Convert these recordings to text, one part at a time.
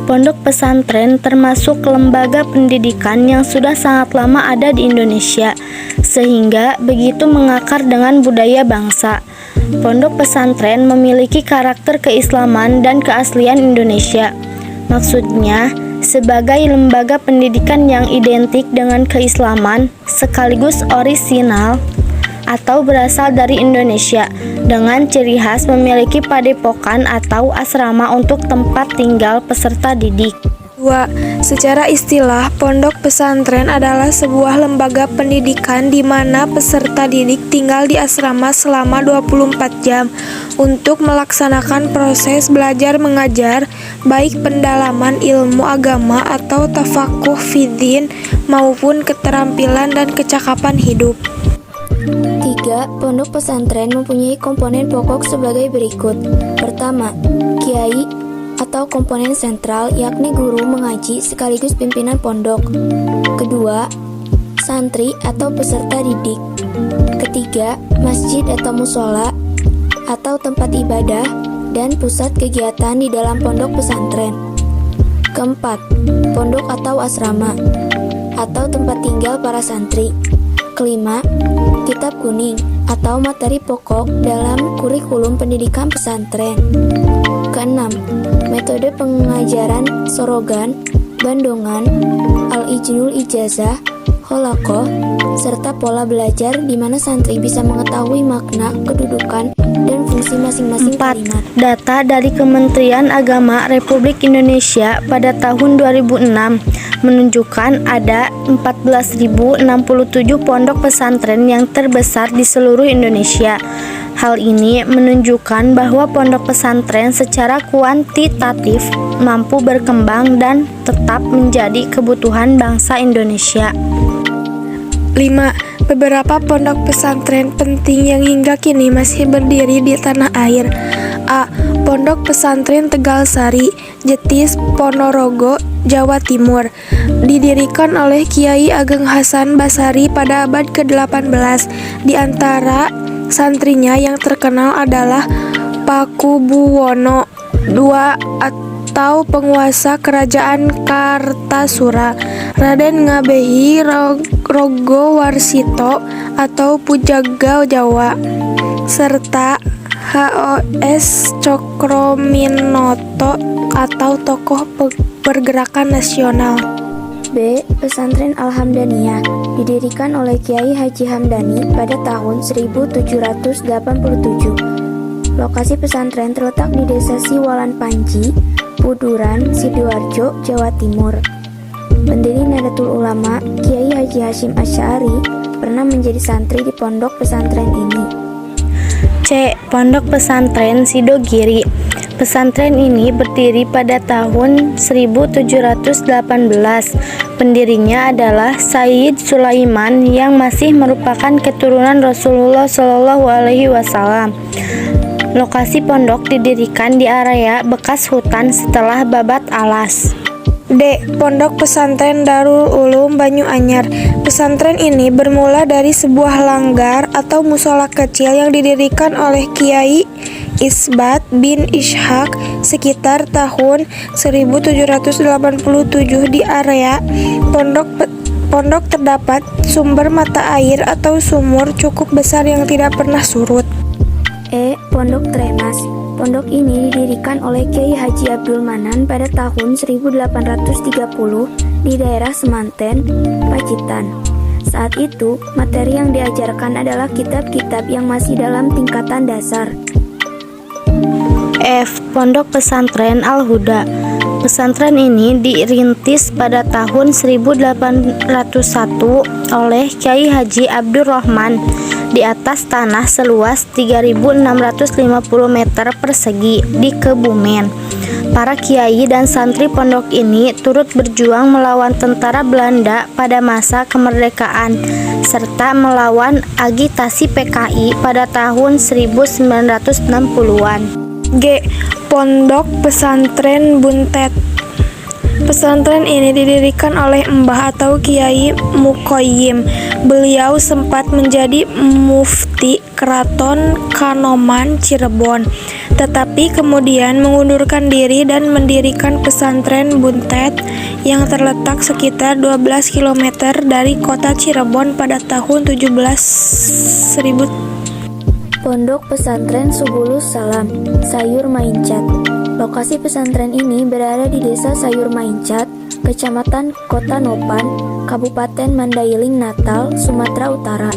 Pondok pesantren termasuk lembaga pendidikan yang sudah sangat lama ada di Indonesia, sehingga begitu mengakar dengan budaya bangsa. Pondok pesantren memiliki karakter keislaman dan keaslian Indonesia. Maksudnya, sebagai lembaga pendidikan yang identik dengan keislaman, sekaligus orisinal atau berasal dari Indonesia, dengan ciri khas memiliki padepokan atau asrama untuk tempat tinggal peserta didik. 2. Secara istilah, pondok pesantren adalah sebuah lembaga pendidikan di mana peserta didik tinggal di asrama selama 24 jam untuk melaksanakan proses belajar mengajar, baik pendalaman ilmu agama atau tafakuh fiddin maupun keterampilan dan kecakapan hidup. 3. Pondok pesantren mempunyai komponen pokok sebagai berikut. Pertama, kiai atau komponen sentral, yakni guru mengaji sekaligus pimpinan pondok. Kedua, santri atau peserta didik. Ketiga, masjid atau musola atau tempat ibadah dan pusat kegiatan di dalam pondok pesantren. Keempat, pondok atau asrama atau tempat tinggal para santri. Kelima, kitab kuning atau materi pokok dalam kurikulum pendidikan pesantren. Keenam, metode pengajaran sorogan, bandongan, al-ijnul ijazah, holakoh, serta pola belajar di mana santri bisa mengetahui makna, kedudukan, dan fungsi masing-masing 4. kalimat. Data dari Kementerian Agama Republik Indonesia pada tahun 2006 menunjukkan ada 14.067 pondok pesantren yang terbesar di seluruh Indonesia. Hal ini menunjukkan bahwa pondok pesantren secara kuantitatif mampu berkembang dan tetap menjadi kebutuhan bangsa Indonesia. 5. Beberapa pondok pesantren penting yang hingga kini masih berdiri di tanah air. A. Pondok Pesantren Tegal Sari, Jetis, Ponorogo, Jawa Timur. Didirikan oleh Kiai Ageng Hasan Basari pada abad ke-18. Di antara santrinya yang terkenal adalah Pakubuwono II atau penguasa kerajaan Kartasura, Raden Ngabehi Rogowarsito atau Pujaga Jawa, serta HOS Cokroaminoto atau tokoh pergerakan nasional. B. Pesantren Al-Hamdaniyah didirikan oleh Kiai Haji Hamdani pada tahun 1787. Lokasi pesantren terletak di Desa Siwalan Panji, Puduran, Sidoarjo, Jawa Timur. Pendiri Nahdlatul Ulama, Kiai Haji Hasyim Asy'ari, pernah menjadi santri di pondok pesantren ini. C. Pondok Pesantren Sidogiri. Pesantren ini berdiri pada tahun 1718. Pendirinya adalah Sayyid Sulaiman yang masih merupakan keturunan Rasulullah SAW. Lokasi pondok didirikan di area bekas hutan setelah babat alas. D. Pondok Pesantren Darul Ulum Banyuanyar. Pesantren ini bermula dari sebuah langgar atau musola kecil yang didirikan oleh Kiai Isbat bin Ishaq sekitar tahun 1787. Di area pondok terdapat sumber mata air atau sumur cukup besar yang tidak pernah surut. E. Pondok Tremas. Pondok ini didirikan oleh Kiai Haji Abdul Manan pada tahun 1830 di daerah Semanten, Pacitan. Saat itu, materi yang diajarkan adalah kitab-kitab yang masih dalam tingkatan dasar. F. Pondok Pesantren Al-Huda. Pesantren ini dirintis pada tahun 1801 oleh Kiai Haji Abdul Rahman di atas tanah seluas 3.650 meter persegi di Kebumen. Para kiai dan santri pondok ini turut berjuang melawan tentara Belanda pada masa kemerdekaan serta melawan agitasi PKI pada tahun 1960-an. G. Pondok Pesantren Buntet. Pesantren ini didirikan oleh Mbah atau Kiai Mukoyim. Beliau sempat menjadi mufti Keraton Kanoman Cirebon. tetapi kemudian mengundurkan diri dan mendirikan pesantren Buntet yang terletak sekitar 12 km dari kota Cirebon pada tahun 1000. Pondok Pesantren Subulus Salam, Sayur Maincat. Lokasi pesantren ini berada di Desa Sayur Maincat, Kecamatan Kota Nopan, Kabupaten Mandailing Natal, Sumatera Utara.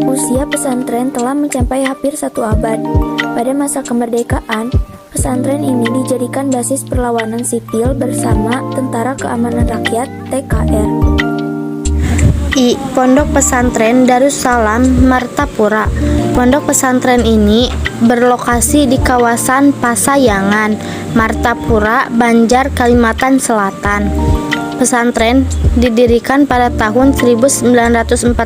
Usia pesantren telah mencapai hampir 1 abad. Pada masa kemerdekaan, pesantren ini dijadikan basis perlawanan sipil bersama Tentara Keamanan Rakyat (TKR). Pondok Pesantren Darussalam Martapura. Pondok pesantren ini berlokasi di kawasan Pasayangan, Martapura, Banjar, Kalimantan Selatan. Pesantren didirikan pada tahun 1914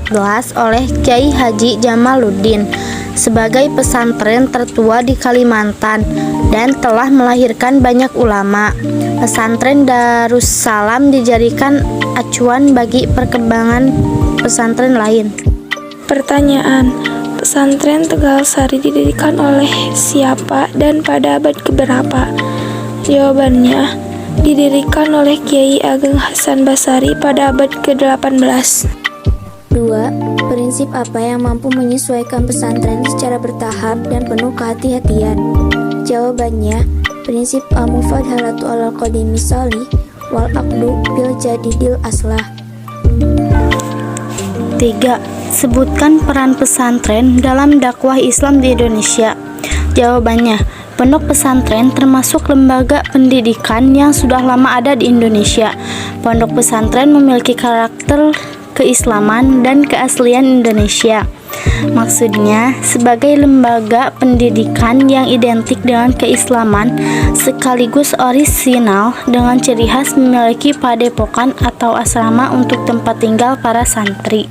oleh Kyai Haji Jamaluddin sebagai pesantren tertua di Kalimantan dan telah melahirkan banyak ulama. Pesantren Darussalam dijadikan acuan bagi perkembangan pesantren lain. Pertanyaan, pesantren Tegal Sari didirikan oleh siapa dan pada abad keberapa? Jawabannya, didirikan oleh Kiai Ageng Hasan Basari pada abad ke-18. 2. Prinsip apa yang mampu menyesuaikan pesantren secara bertahap dan penuh kehati-hatian? Jawabannya, prinsip al-mufadhalatu alal qadimi salih wal aqdu bil jadidil aslah. 3. Sebutkan peran pesantren dalam dakwah Islam di Indonesia. Jawabannya, pondok pesantren termasuk lembaga pendidikan yang sudah lama ada di Indonesia. Pondok pesantren memiliki karakter keislaman dan keaslian Indonesia. Maksudnya, sebagai lembaga pendidikan yang identik dengan keislaman sekaligus orisinal dengan ciri khas memiliki padepokan atau asrama untuk tempat tinggal para santri.